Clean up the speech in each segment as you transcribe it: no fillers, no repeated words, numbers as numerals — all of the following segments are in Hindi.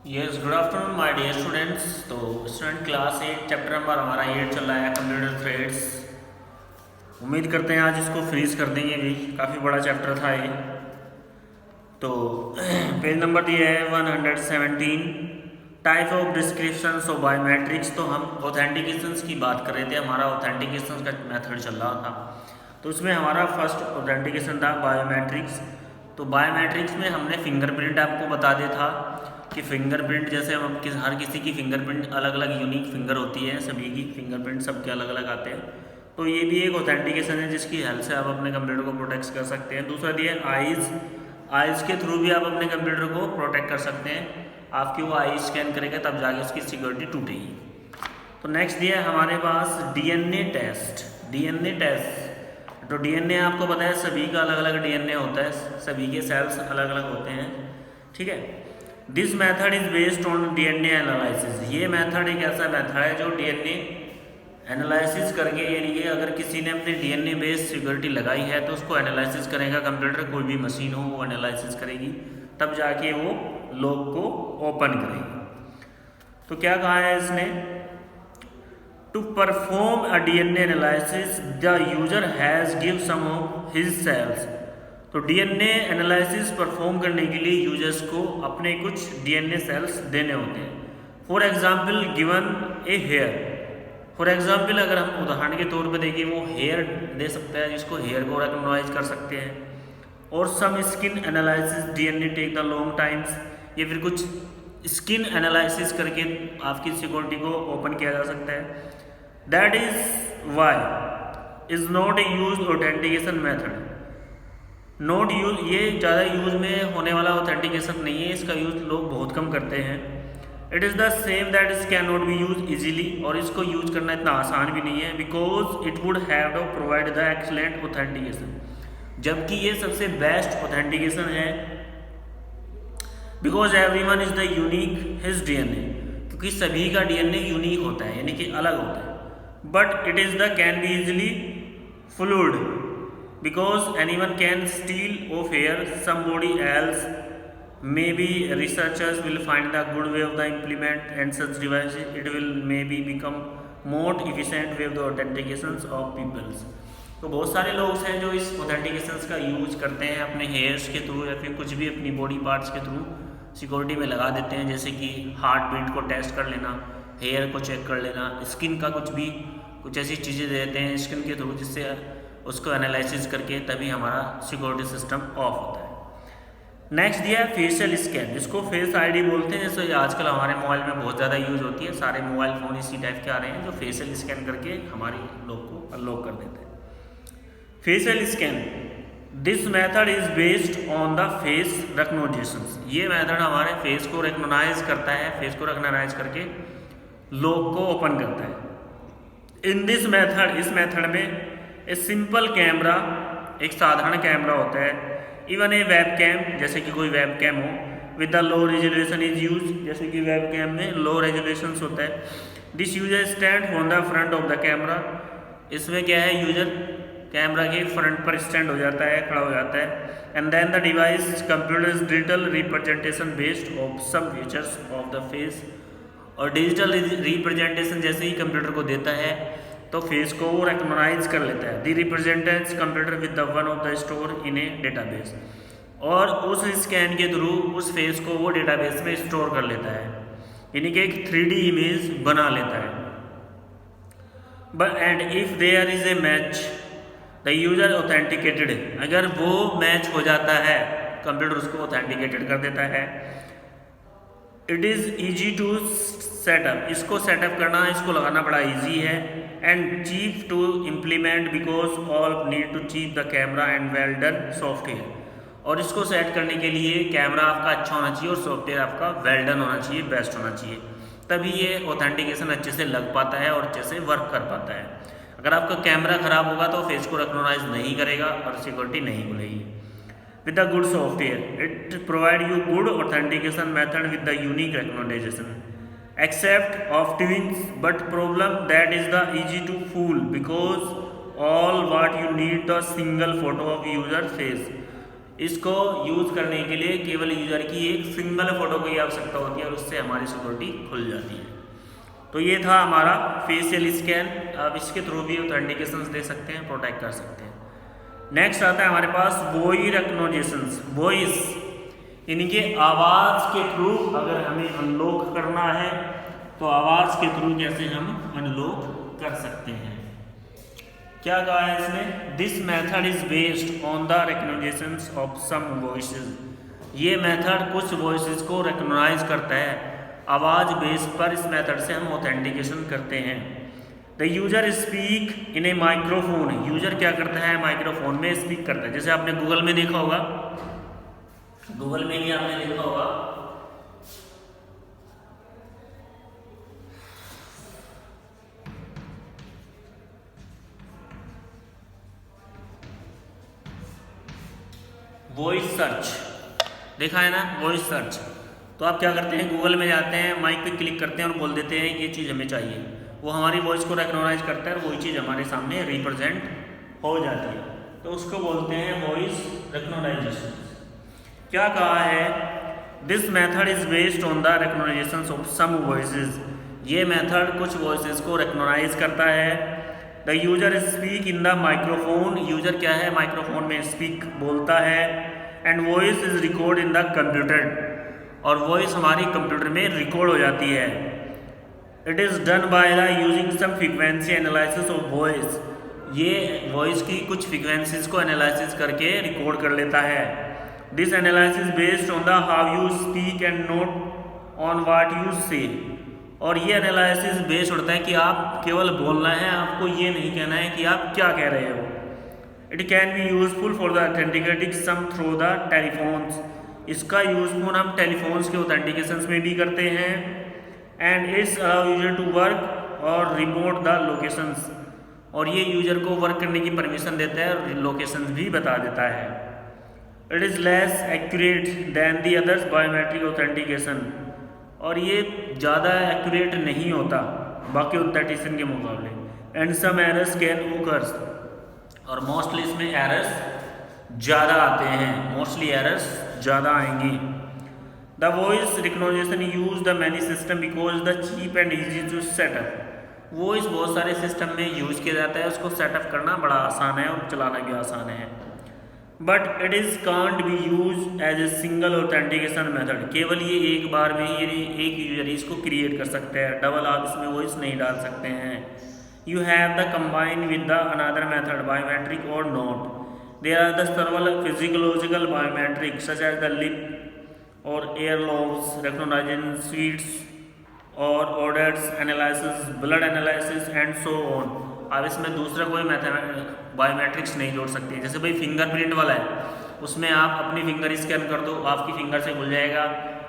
Yes, good afternoon my dear students. तो स्टूडेंट क्लास 8 चैप्टर नंबर हमारा 8 चल रहा है, कंप्यूटर थ्रेड्स। उम्मीद करते हैं आज इसको फ्रीज कर देंगे भी, काफ़ी बड़ा चैप्टर था ये। तो पेज नंबर दिया है 117, type of description of biometrics. तो हम ऑथेंटिकेशंस की बात कर रहे थे, हमारा ऑथेंटिकेशन का मेथड चल रहा था। तो उसमें हमारा फर्स्ट ऑथेंटिकेशन था बायोमेट्रिक्स। तो बायोमेट्रिक्स में हमने फिंगरप्रिंट आपको बता दिया था कि फिंगरप्रिंट जैसे हम हर किसी की फिंगरप्रिंट अलग अलग यूनिक फिंगर होती है, सभी की फिंगरप्रिंट सबके अलग अलग आते हैं। तो ये भी एक ऑथेंटिकेशन है जिसकी हेल्प से आप अपने कंप्यूटर को प्रोटेक्ट कर सकते हैं। दूसरा दिया आईज़, आईज़ के थ्रू भी आप अपने कंप्यूटर को प्रोटेक्ट कर सकते हैं। आपकी वो आई स्कैन करेगा तब जाके उसकी सिक्योरिटी टूटेगी। तो नेक्स्ट दिया है हमारे पास डीएनए टेस्ट। डीएनए टेस्ट, तो डीएनए आपको पता है सभी का अलग अलग डीएनए होता है, सभी के सेल्स अलग अलग होते हैं, ठीक है। This method is based on DNA analysis. ये मेथड एक ऐसा मेथड है जो डीएनए एनालिसिस करके, यानी कि अगर किसी ने अपने डीएनए बेस्ड सिक्योरिटी लगाई है तो उसको एनालिसिस करेगा कंप्यूटर, कोई भी मशीन हो वो एनालिसिस करेगी, तब जाके वो लॉक को ओपन करेगी। तो क्या कहा है इसने, to perform a DNA analysis the user has give some of his cells. तो डीएनए एनालिसिस परफॉर्म करने के लिए यूजर्स को अपने कुछ डीएनए सेल्स देने होते हैं। For example given a here. For example अगर हम उदाहरण के तौर पे देखें, वो हेयर दे सकता है जिसको हेयर को रिकॉग्नाइज कर सकते हैं। और some skin analysis DNA take the long times, या फिर कुछ स्किन एनालिसिस करके आपकी सिक्योरिटी को ओपन किया जा सकता है। That is why is not a use authentication method. Not use, ये ज़्यादा यूज में होने वाला ऑथेंटिकेशन नहीं है, इसका यूज लोग बहुत कम करते हैं। It is the same that is can not be use easily, और इसको यूज करना इतना आसान भी नहीं है, because it would have to provide the excellent authentication. जबकि ये सबसे बेस्ट ऑथेंटिकेशन है, because everyone is the unique his DNA, क्योंकि सभी का डीएनए यूनिक होता है, यानी कि अलग होता है। But it is the can be easily fluid, because anyone can steal of hair somebody else. Maybe researchers will find the good way of the implement and such devices it will maybe become more efficient way of the authentications of peoples. तो बहुत सारे लोग हैं जो इस ऑथेंटिकेशंस का यूज करते हैं अपने हेयर्स के थ्रू, या फिर कुछ भी अपनी बॉडी पार्ट्स के थ्रू सिक्योरिटी में लगा देते हैं, जैसे कि हार्ट बीट को टेस्ट कर लेना, हेयर को चेक कर लेना, स्किन का कुछ ऐसी चीज़ें देते हैं स्किन के थ्रू जिससे उसको एनालिसिस करके तभी हमारा सिक्योरिटी सिस्टम ऑफ होता है। नेक्स्ट दिया है फेशियल स्कैन, जिसको फेस आईडी बोलते हैं। जैसे आजकल हमारे मोबाइल में बहुत ज़्यादा यूज होती है, सारे मोबाइल फ़ोन इसी टाइप के आ रहे हैं जो फेशियल स्कैन करके हमारी लॉक को अनलॉक कर देते हैं। Facial scan, this method is based on the face recognition. ये मेथड हमारे फेस को रिकग्नाइज करता है, फेस को रिकग्नाइज करके लॉक को ओपन करता है। इन दिस मेथड, इस मेथड में ए सिंपल कैमरा, एक साधारण कैमरा होता है, इवन ए वेब कैम, जैसे कि कोई वेब कैम हो, with the low resolution is use, जैसे कि वेब कैम में लो रेजोल्यूशन होता है। This user stand on the front of the camera. इसमें क्या है, यूजर कैमरा के फ्रंट पर स्टैंड हो जाता है, खड़ा हो जाता है। And then the device computer digital representation based of some features of the face. और डिजिटल रिप्रेजेंटेशन जैसे ही कंप्यूटर को देता है तो फेस को वो रिकग्नाइज कर लेता है। The representants computer with the one of the store in a database, और उस स्कैन के थ्रू उस फेस को वो डेटाबेस में स्टोर कर लेता है, यानी कि एक 3D इमेज बना लेता है। But and if there is a match the user authenticated, अगर वो मैच हो जाता है कंप्यूटर उसको ऑथेंटिकेटेड कर देता है। It is easy to setup, इसको सेटअप करना, इसको लगाना बड़ा ईजी है। And cheap to implement because all need to cheap the camera and well done software. और इसको सेट करने के लिए कैमरा आपका अच्छा होना चाहिए और सॉफ्टवेयर आपका वेल डन होना चाहिए, बेस्ट होना चाहिए, तभी ये ऑथेंटिकेशन अच्छे से लग पाता है और अच्छे से वर्क कर पाता है। अगर आपका कैमरा ख़राब होगा तो फेस को रिकॉग्नाइज नहीं करेगा और सिक्योरिटी नहीं खुलेगी। With the good software it provide you good authentication method with the unique recognisation except of twins, but problem that is the easy to fool because all what you need the single photo of user face। इसको यूज़ करने के लिए केवल यूज़र की एक सिंगल फ़ोटो की आवश्यकता होती है और उससे हमारी सिक्योरिटी खुल जाती है। तो ये था हमारा फेशियल स्कैन। आप इसके थ्रू भी ऑथेंटिकेशन दे सकते हैं, प्रोटेक्ट कर सकते हैं। नेक्स्ट आता है हमारे पास वॉइस रिकग्निशंस। वॉइस यानी कि आवाज़ के थ्रू अगर हमें अनलॉक करना है तो आवाज़ के थ्रू कैसे हम अनलॉक कर सकते हैं। क्या कहा है इसने? This method is based on the recognitions of some voices. ये मेथड कुछ वॉइसेस को रिकग्नाइज करता है। आवाज़ बेस पर इस मेथड से हम ऑथेंटिकेशन करते हैं। The user speak in A microphone. User क्या करता है? माइक्रोफोन में स्पीक करता है। जैसे आपने गूगल में देखा होगा, गूगल में भी आपने देखा होगा वॉइस सर्च, देखा है ना, वॉइस सर्च। तो आप क्या करते हैं? गूगल में जाते हैं, माइक पे क्लिक करते हैं और बोल देते हैं ये चीज़ हमें चाहिए। वो हमारी वॉइस को रिकॉग्नाइज करता है और वही चीज़ हमारे सामने रिप्रेजेंट हो जाती है। तो उसको बोलते हैं वॉइस रिकॉग्नाइजेशन। क्या कहा है? This method is based on the recognisation of some voices. ये मेथड कुछ वॉइसेस को रिकॉग्नाइज करता है। The user speak in the microphone. User क्या है? माइक्रोफोन में स्पीक बोलता है। And voice is record in the computer. और वॉइस हमारी कंप्यूटर में रिकॉर्ड हो जाती है। It is done by the using some frequency analysis of voice. ये वॉइस की कुछ फ्रीक्वेंसीज को एनालिसिस करके रिकॉर्ड कर लेता है। This analysis based on the how you speak and not on what you से। और ये एनालिसिस बेस्ड होता है कि आप केवल बोलना है, आपको ये नहीं कहना है कि आप क्या कह रहे हो। It can be useful for the authenticating some through the telephones. इसका यूजफुल हम टेलीफोन्स के ऑथेंटिकेशन में भी करते हैं। And it's allow user to work और रिपोर्ट द लोकेशंस। और ये यूजर को वर्क करने की परमिशन देता है और लोकेशन भी बता देता है। It is less accurate than the others biometric authentication. और ये ज़्यादा एक्यूरेट नहीं होता बाकी ऑथेंटिकेशन के मुकाबले। And some errors can occurs. और मोस्टली इसमें एरर्स ज़्यादा आते हैं, मोस्टली एरर्स ज़्यादा आएंगी। The voice recognition use the many system because the cheap and easy to setup. Voice बहुत सारे सिस्टम में यूज किया जाता है, उसको सेटअप करना बड़ा आसान है और चलाना भी आसान है। But it is can't be use as a single authentication method. केवल ये एक बार में ही एक यूजर इसको क्रिएट कर सकते हैं, डबल आप इसमें वॉइस नहीं डाल सकते हैं। You have the combine with the another method biometric और not. There are the several physiological biometric such as the lip और एयर लॉब्स रिकग्निशन स्वीट्स और orders analysis, blood analysis and so on. अब इसमें दूसरा कोई बायोमेट्रिक्स नहीं जोड़ सकते। जैसे भाई फिंगरप्रिंट वाला है, उसमें आप अपनी फिंगर स्कैन कर दो, आपकी फिंगर से खुल जाएगा।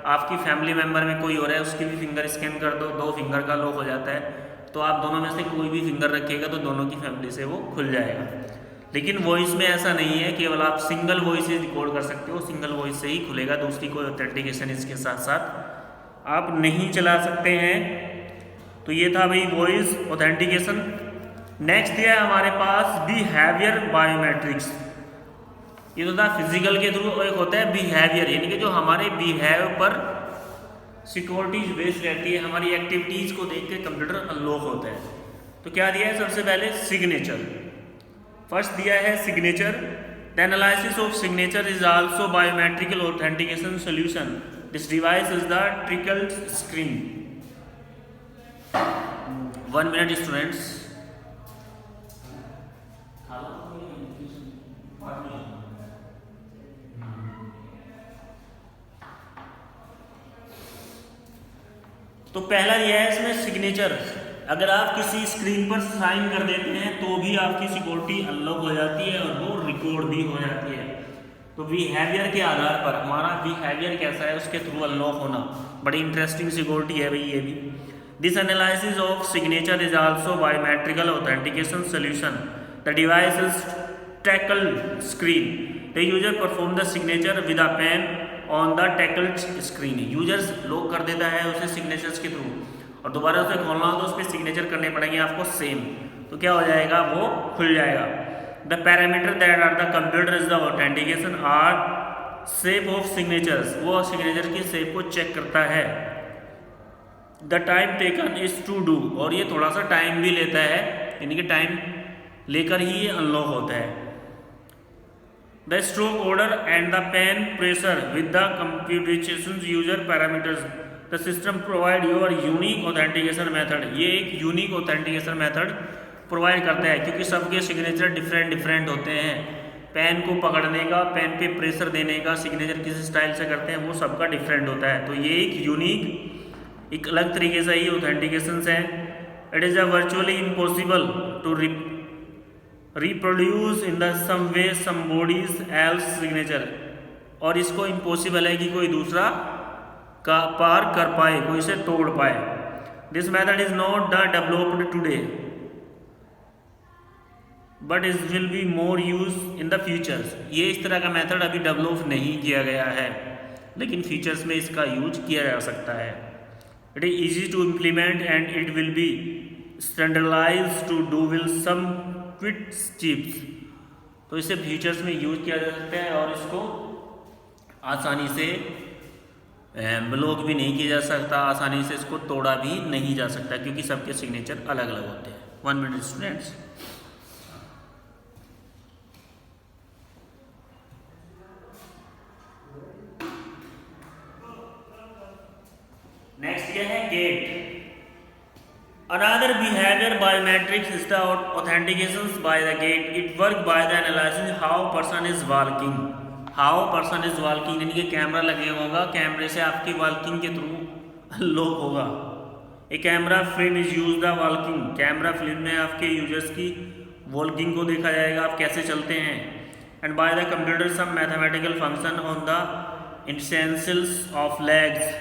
आपकी फैमिली मेम्बर में कोई हो रहा है, उसकी भी फिंगर स्कैन कर दो, 2 फिंगर का लॉक हो जाता है। तो आप दोनों में से कोई भी फिंगर रखिएगा तो दोनों की फैमिली से वो खुल जाएगा। लेकिन वॉइस में ऐसा नहीं है, केवल आप सिंगल वॉइस ही रिकॉर्ड कर सकते हो, सिंगल वॉइस से ही खुलेगा, दूसरी कोई ऑथेंटिकेशन इसके साथ साथ आप नहीं चला सकते हैं। तो ये था भाई वॉइस ऑथेंटिकेशन। नेक्स्ट है हमारे पास बिहेवियर बायोमेट्रिक्स। ये तो था फिजिकल के थ्रू, एक होता है बिहेवियर, यानी कि जो हमारे बिहेव पर सिक्योरिटीज बेस्ड रहती है, हमारी एक्टिविटीज़ को देख के कंप्यूटर अनलॉक होता है। तो क्या दिया है? सबसे पहले सिग्नेचर। फर्स्ट दिया है signature. The analysis of signature is also biometrical authentication solution. This device is the trickle screen. 1 minute students. तो पहला यह है इसमें सिग्नेचर। अगर आप किसी स्क्रीन पर साइन कर देते हैं तो भी आपकी सिक्योरिटी अनलॉक हो जाती है और वो रिकॉर्ड भी हो जाती है। तो बिहेवियर के आधार पर हमारा बिहेवियर कैसा है उसके थ्रू अनलॉक होना बड़ी इंटरेस्टिंग सिक्योरिटी है भाई ये भी। This analysis of signature is also biometrical authentication solution. The device is tackle screen. The user perform the signature with a pen on the tackled screen. Users lock कर देता है उसे सिग्नेचर्स के थ्रू, और दोबारा उसे खोलना हो तो उस पर सिग्नेचर करने पड़ेंगे आपको सेम। तो क्या हो जाएगा? वो खुल जाएगा। The parameter that are the computer is the authentication are shape of signatures, वो सिग्नेचर की शेप को चेक करता है। The time taken is to do, और ये थोड़ा सा टाइम भी लेता है, यानी कि टाइम लेकर ही ये अनलॉक होता है। The stroke order and the pen pressure with the computation user parameters, the system provide your unique authentication method. ये एक यूनिक ऑथेंटिकेशन मेथड प्रोवाइड करता है, क्योंकि सबके सिग्नेचर डिफरेंट होते हैं। पेन को पकड़ने का, पेन पे प्रेशर देने का, सिग्नेचर किस स्टाइल से करते हैं, वो सबका डिफरेंट होता है। तो ये एक यूनिक, एक अलग तरीके से ये ऑथेंटिकेशन है। It is a virtually impossible to reproduce in the some way somebody's else signature, और इसको इम्पॉसिबल है कि कोई दूसरा का पार कर पाए, कोई इसे तोड़ पाए। This method is not the developed today but is will be more use in the futures. ये इस तरह का मेथड अभी डेवलप नहीं किया गया है, लेकिन फ्यूचर्स में इसका यूज किया जा सकता है। It is easy to implement and it will be standardize to do will some quit chips. तो इसे फ्यूचर्स में यूज किया जा सकता है, और इसको आसानी से ब्लॉक भी नहीं किया जा सकता, आसानी से इसको तोड़ा भी नहीं जा सकता, क्योंकि सबके सिग्नेचर अलग अलग होते हैं। 1 मिनट स्टूडेंट्स। नेक्स्ट ये है gate. Another behavior biometrics is the authentication by the gate. It work by the analyzing how person is walking. How person is walking, यानी कि कैमरा लगे होगा, कैमरे से आपकी वॉकिंग के थ्रू लॉक होगा। A camera film is use the walking, camera film में आपके यूजर्स की वॉकिंग को देखा जाएगा, आप कैसे चलते हैं। And by the computer some mathematical function on the intensities of legs,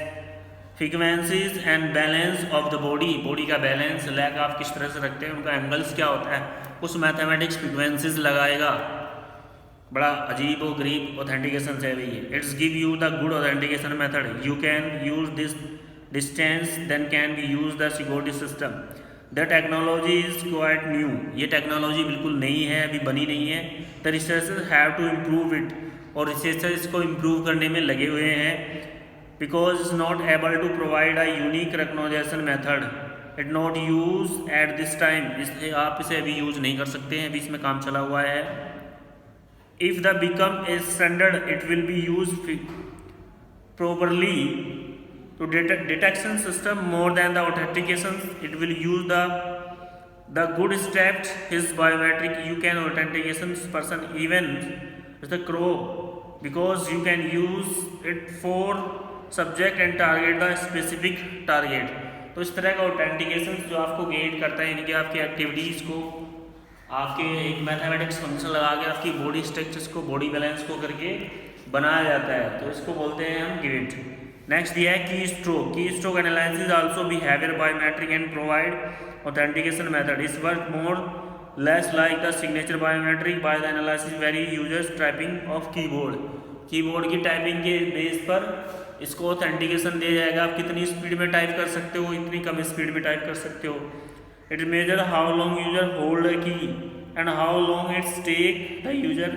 frequencies and balance of the body, body का बैलेंस, लेग आप किस तरह से रखते हैं, उनका एंगल्स क्या होता है, उस मैथमेटिक्स फ्रीक्वेंसीज लगाएगा। बड़ा अजीब और गरीब ऑथेंटिकेशन है भाई। It's give you the good authentication method. You can use this distance then can be use the security system. The technology is quite new, ये टेक्नोलॉजी बिल्कुल नई है, अभी बनी नहीं है। The researchers have to improve it, और रिसर्चर्स इसको इम्प्रूव करने में लगे हुए हैं। Because it's not able to provide a unique recognition method, it not use at this time, इसलिए आप इसे अभी यूज नहीं कर सकते हैं, अभी इसमें काम चला हुआ है। If the become a standard, it will be used properly to detection system more than the authentication. It will use the good steps his biometric. You can authentication person even with the crow, because you can use it for subject and target the specific target. तो इस तरह का ऑथेंटिकेशन जो आपको गाइड करता है, यानी कि आपकी एक्टिविटीज़ को, आपके एक मैथमेटिक्स फंक्शन लगा के आपकी बॉडी स्ट्रक्चर्स को, बॉडी बैलेंस को करके बनाया जाता है, तो इसको बोलते हैं हम गेट। नेक्स्ट दिया है keystroke. Keystroke analysis also behaviour biometric and provide authentication method. This work more less like the signature biometric by the analysis very users typing of keyboard. Keyboard की टाइपिंग के बेस पर इसको ऑथेंटिकेशन दिया जाएगा, आप कितनी स्पीड में टाइप कर सकते हो, इतनी कम स्पीड में टाइप कर सकते हो। It measure how long user hold a key and how long it's take the user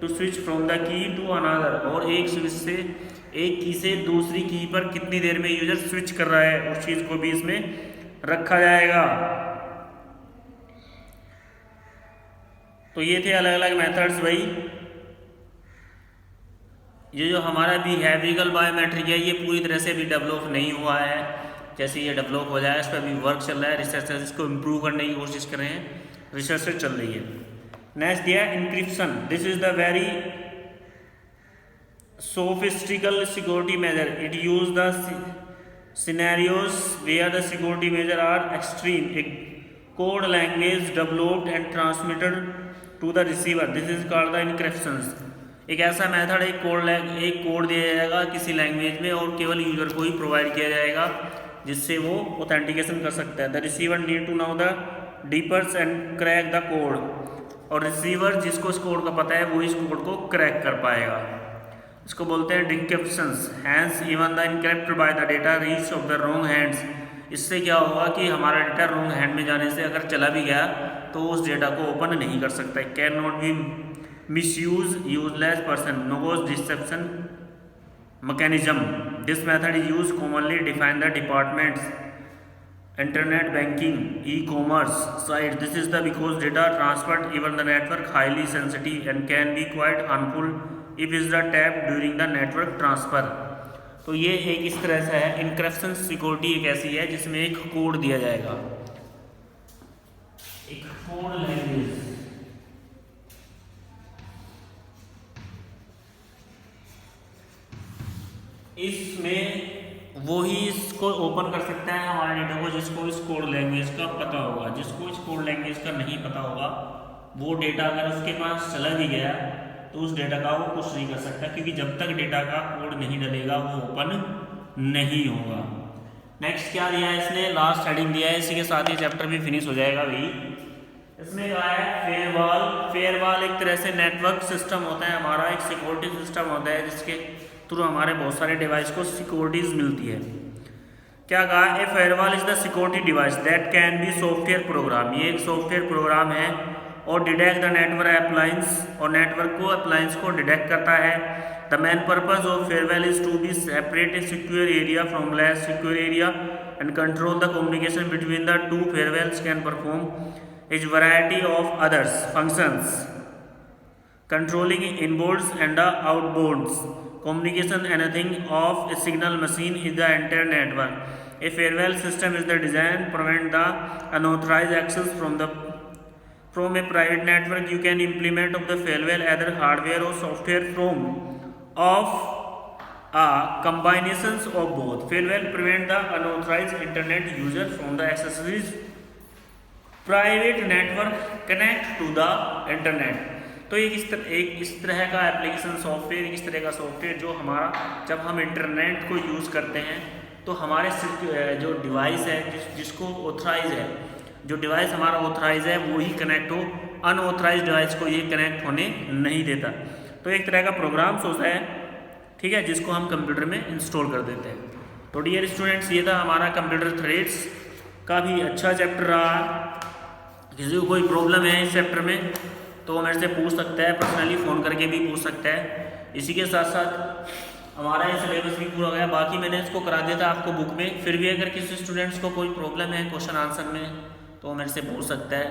to switch from the key to another, और एक स्विच से, एक की से दूसरी की पर कितनी देर में यूजर स्विच कर रहा है, उस चीज़ को भी इसमें रखा जाएगा। तो ये थे अलग अलग मेथड्स भाई। ये जो हमारा बिहेवियरल बायोमेट्रिक है, ये पूरी तरह से अभी डेवलप नहीं हुआ है। जैसे ये डेवलप हो जाए, इस पर अभी वर्क चल रहा है, रिसर्चर्स इसको इम्प्रूव करने की कोशिश कर रहे हैं, रिसर्च चल रही है। नेक्स्ट दिया है encryption. This is the very sophistical security measure. It use the scenarios where the security measure are extreme. A code language developed and transmitted to the receiver, this is called the encryptions. एक ऐसा मेथड, एक कोड दिया जाएगा किसी लैंग्वेज में, और केवल यूजर को ही प्रोवाइड किया जाएगा, जिससे वो ऑथेंटिकेशन कर सकता है। The receiver need to know the deepers and crack the code, और रिसीवर जिसको इस कोड का पता है वो इस कोड को क्रैक कर पाएगा। इसको बोलते हैं decryptions. Hence even the encrypted by the data reach of the wrong hands. इससे क्या होगा कि हमारा डेटा रॉन्ग हैंड में जाने से अगर चला भी गया तो उस डेटा को ओपन नहीं कर सकता है। Can not B misuse useless person knows deception mechanism. This method is used commonly define the departments, internet banking, e-commerce site. This is the because data transferred even the network highly sensitive and can be quite harmful if is the tapped during the network transfer. तो ये एक इस तरह से है। इनक्रिप्शन सिक्योरिटी एक ऐसी है जिसमें एक कोड दिया जाएगा, एक कोड लैंग्वेज। इसमें वो ही इसको ओपन कर सकता है हमारे डेटा को जिसको इस कोड लैंग्वेज का पता होगा। जिसको इस कोड लैंग्वेज का नहीं पता होगा वो डेटा अगर उसके पास चला भी गया तो उस डेटा का वो कुछ नहीं कर सकता, क्योंकि जब तक डेटा का कोड नहीं डलेगा वो ओपन नहीं होगा। नेक्स्ट क्या दिया है इसने, लास्ट हेडिंग दिया है, इसी के साथ ये चैप्टर भी फिनिश हो जाएगा भाई। इसमें कहा है फेयरवॉल। फेयरवॉल एक तरह से नेटवर्क सिस्टम होता है हमारा, एक सिक्योरिटी सिस्टम होता है जिसके थ्रू हमारे बहुत सारे डिवाइस को सिक्योरिटीज मिलती है। क्या कहा, a firewall is the security device that can be software program. ये एक सॉफ्टवेयर प्रोग्राम है और डिटेक्ट द नेटवर्क अप्लायंस, और नेटवर्क को अप्लायंस को डिटेक्ट करता है। The main purpose of firewall is to be separate a secure area from less secure area and control the communication between the two. Firewalls can perform is variety of others functions controlling inboards and the outboards communication anything of a signal machine is the entire network. A firewall system is the design prevent the unauthorized access from a private network. You can implement of the firewall either hardware or software from of combinations of both. Firewall prevent the unauthorized internet user from the accessories private network connect to the internet. तो एक इस तरह का एप्लीकेशन सॉफ्टवेयर, इस तरह का सॉफ्टवेयर जो हमारा जब हम इंटरनेट को यूज़ करते हैं तो हमारे जो डिवाइस है जिसको ऑथराइज है, जो डिवाइस हमारा ऑथराइज है वो ही कनेक्ट हो, अनऑथराइज डिवाइस को ये कनेक्ट होने नहीं देता। तो एक तरह का प्रोग्राम होता है, ठीक है, जिसको हम कंप्यूटर में इंस्टॉल कर देते हैं। तो डियर स्टूडेंट्स, ये था हमारा कंप्यूटर थ्रेड्स का भी अच्छा चैप्टर रहा। किसी को कोई प्रॉब्लम है इस चैप्टर में तो मेरे से पूछ सकता है, पर्सनली फ़ोन करके भी पूछ सकता है। इसी के साथ साथ हमारा ये सिलेबस भी पूरा हो गया, बाकी मैंने इसको करा दिया था आपको बुक में। फिर भी अगर किसी स्टूडेंट्स को कोई प्रॉब्लम है क्वेश्चन आंसर में तो मेरे से पूछ सकता है।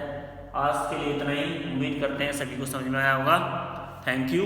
आज के लिए इतना ही, उम्मीद करते हैं सभी को समझ में आया होगा। Thank you.